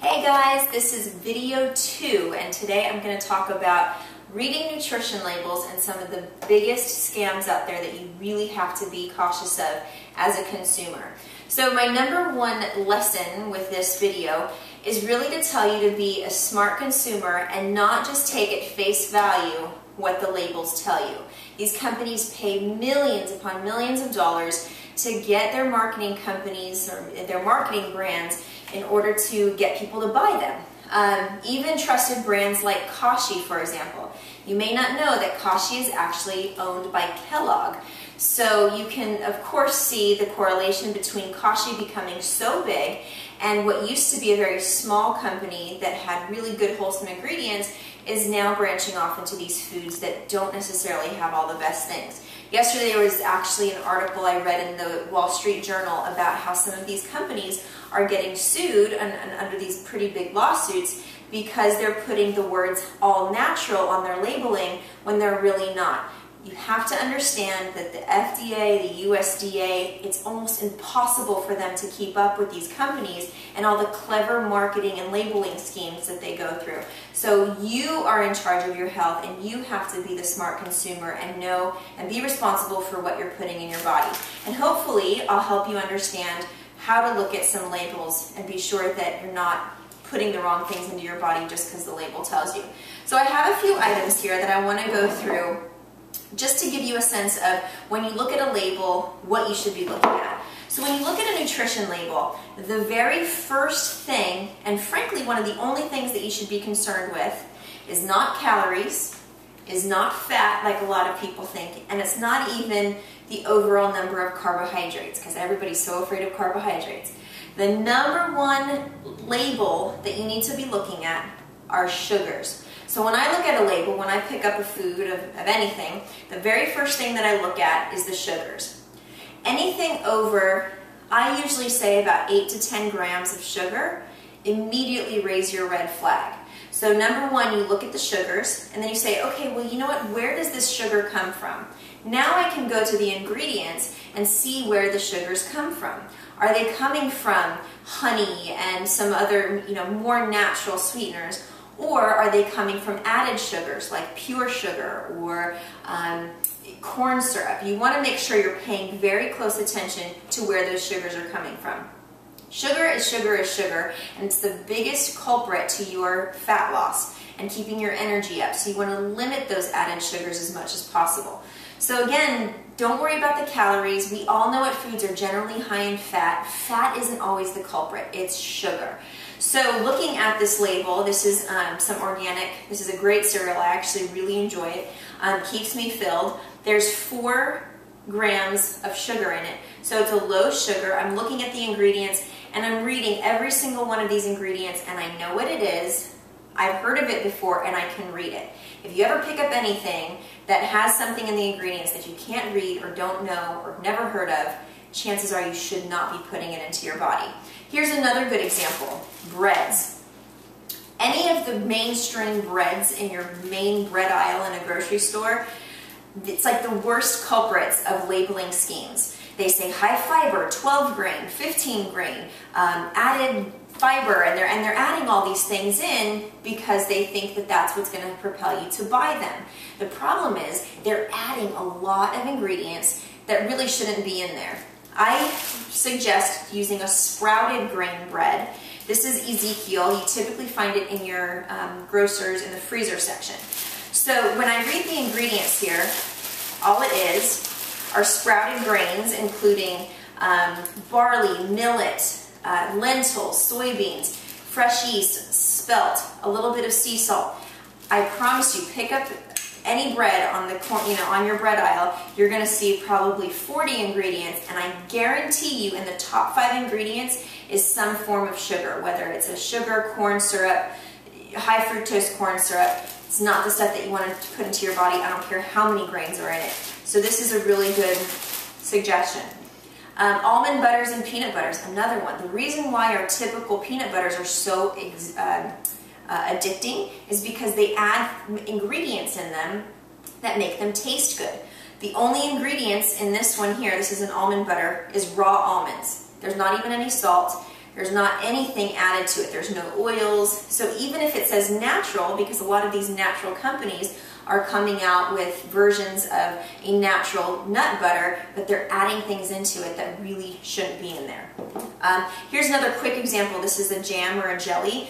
Hey guys, this is video 2 and today I'm going to talk about reading nutrition labels and some of the biggest scams out there that you really have to be cautious of as a consumer. So my number one lesson with this video is really to tell you to be a smart consumer and not just take at face value what the labels tell you. These companies pay millions upon millions of dollars to get their marketing companies or their marketing brands in order to get people to buy them. Even trusted brands like Kashi, for example. You may not know that Kashi is actually owned by Kellogg. So you can, of course, see the correlation between Kashi becoming so big and what used to be a very small company that had really good, wholesome ingredients is now branching off into these foods that don't necessarily have all the best things. Yesterday there was actually an article I read in the Wall Street Journal about how some of these companies are getting sued and under these pretty big lawsuits because they're putting the words all natural on their labeling when they're really not. You have to understand that the FDA, the USDA, it's almost impossible for them to keep up with these companies and all the clever marketing and labeling schemes that they go through. So you are in charge of your health and you have to be the smart consumer and know and be responsible for what you're putting in your body. And hopefully I'll help you understand how to look at some labels and be sure that you're not putting the wrong things into your body just because the label tells you. So I have a few items here that I want to go through just to give you a sense of when you look at a label, what you should be looking at. So when you look at a nutrition label, the very first thing, and frankly one of the only things that you should be concerned with, is not calories, is not fat like a lot of people think, and it's not even the overall number of carbohydrates, because everybody's so afraid of carbohydrates. The number one label that you need to be looking at are sugars. So when I look at a label, when I pick up a food of anything, the very first thing that I look at is the sugars. Anything over, I usually say about 8 to 10 grams of sugar, immediately raise your red flag. So number one, you look at the sugars, and then you say, okay, well, you know what, where does this sugar come from? Now I can go to the ingredients and see where the sugars come from. Are they coming from honey and some other, more natural sweeteners? Or are they coming from added sugars like pure sugar or corn syrup? You want to make sure you're paying very close attention to where those sugars are coming from. Sugar is sugar is sugar, and it's the biggest culprit to your fat loss and keeping your energy up. So you want to limit those added sugars as much as possible. So again, don't worry about the calories. We all know what foods are generally high in fat. Fat isn't always the culprit, it's sugar. So looking at this label, this is some organic, this is a great cereal, I actually really enjoy it, keeps me filled. There's 4 grams of sugar in it, so it's a low sugar. I'm looking at the ingredients and I'm reading every single one of these ingredients and I know what it is, I've heard of it before and I can read it. If you ever pick up anything that has something in the ingredients that you can't read or don't know or never heard of, chances are you should not be putting it into your body. Here's another good example, breads. Any of the mainstream breads in your main bread aisle in a grocery store, it's like the worst culprits of labeling schemes. They say high fiber, 12 grain, 15 grain, added fiber, and they're adding all these things in because they think that that's what's going to propel you to buy them. The problem is they're adding a lot of ingredients that really shouldn't be in there. I suggest using a sprouted grain bread. This is Ezekiel. You typically find it in your grocers in the freezer section. So when I read the ingredients here, all it is are sprouted grains, including barley, millet, lentils, soybeans, fresh yeast, spelt, a little bit of sea salt. I promise you, pick up any bread on the on your bread aisle, you're going to see probably 40 ingredients, and I guarantee you in the top 5 ingredients is some form of sugar, whether it's a sugar, corn syrup, high fructose corn syrup. It's not the stuff that you want to put into your body. I don't care how many grains are in it. So this is a really good suggestion. Almond butters and peanut butters, another one. The reason why our typical peanut butters are so addicting is because they add ingredients in them that make them taste good. The only ingredients in this one here, this is an almond butter, is raw almonds. There's not even any salt. There's not anything added to it. There's no oils. So even if it says natural, because a lot of these natural companies are coming out with versions of a natural nut butter, but they're adding things into it that really shouldn't be in there. Here's another quick example. This is a jam or a jelly.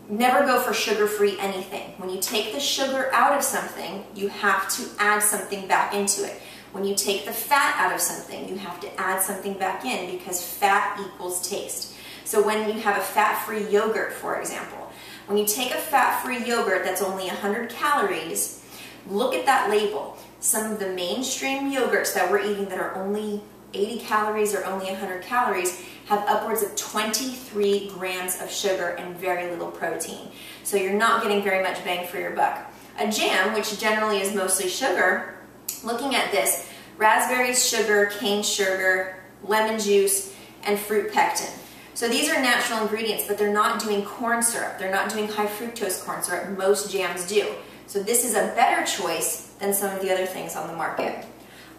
Never go for sugar-free anything. When you take the sugar out of something, you have to add something back into it. When you take the fat out of something, you have to add something back in, because fat equals taste. So when you have a fat-free yogurt, for example, when you take a fat-free yogurt that's only 100 calories, look at that label. Some of the mainstream yogurts that we're eating that are only 80 calories or only 100 calories have upwards of 23 grams of sugar and very little protein. So you're not getting very much bang for your buck. A jam, which generally is mostly sugar, looking at this, raspberries, sugar, cane sugar, lemon juice, and fruit pectin. So these are natural ingredients, but they're not doing corn syrup. They're not doing high fructose corn syrup. Most jams do. So this is a better choice than some of the other things on the market.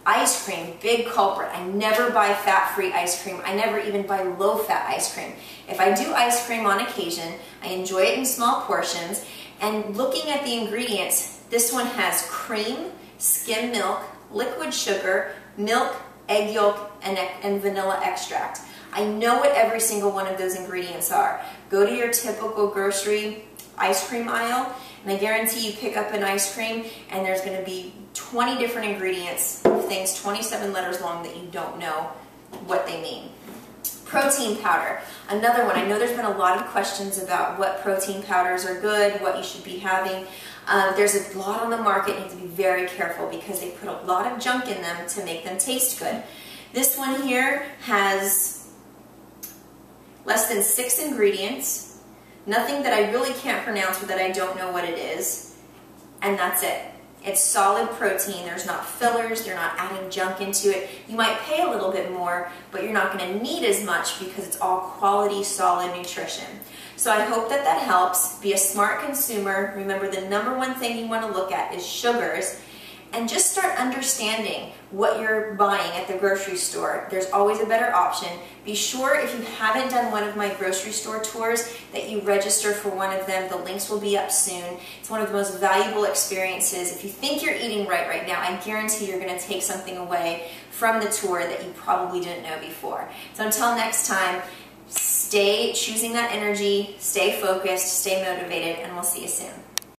Ice cream, big culprit. I never buy fat-free ice cream. I never even buy low-fat ice cream. If I do ice cream on occasion, I enjoy it in small portions. And looking at the ingredients, this one has cream, skim milk, liquid sugar, milk, egg yolk, and vanilla extract. I know what every single one of those ingredients are. Go to your typical grocery ice cream aisle, and I guarantee you pick up an ice cream and there's going to be 20 different ingredients, things 27 letters long that you don't know what they mean. Protein powder, another one. I know there's been a lot of questions about what protein powders are good, what you should be having. There's a lot on the market. You have to be very careful because they put a lot of junk in them to make them taste good. This one here has less than 6 ingredients, nothing that I really can't pronounce or that I don't know what it is, and that's it. It's solid protein. There's not fillers. They're not adding junk into it. You might pay a little bit more, but you're not going to need as much because it's all quality, solid nutrition. So I hope that that helps. Be a smart consumer. Remember, the number one thing you want to look at is sugars. And just start understanding what you're buying at the grocery store. There's always a better option. Be sure, if you haven't done one of my grocery store tours, that you register for one of them. The links will be up soon. It's one of the most valuable experiences. If you think you're eating right now, I guarantee you're going to take something away from the tour that you probably didn't know before. So until next time, stay choosing that energy, stay focused, stay motivated, and we'll see you soon.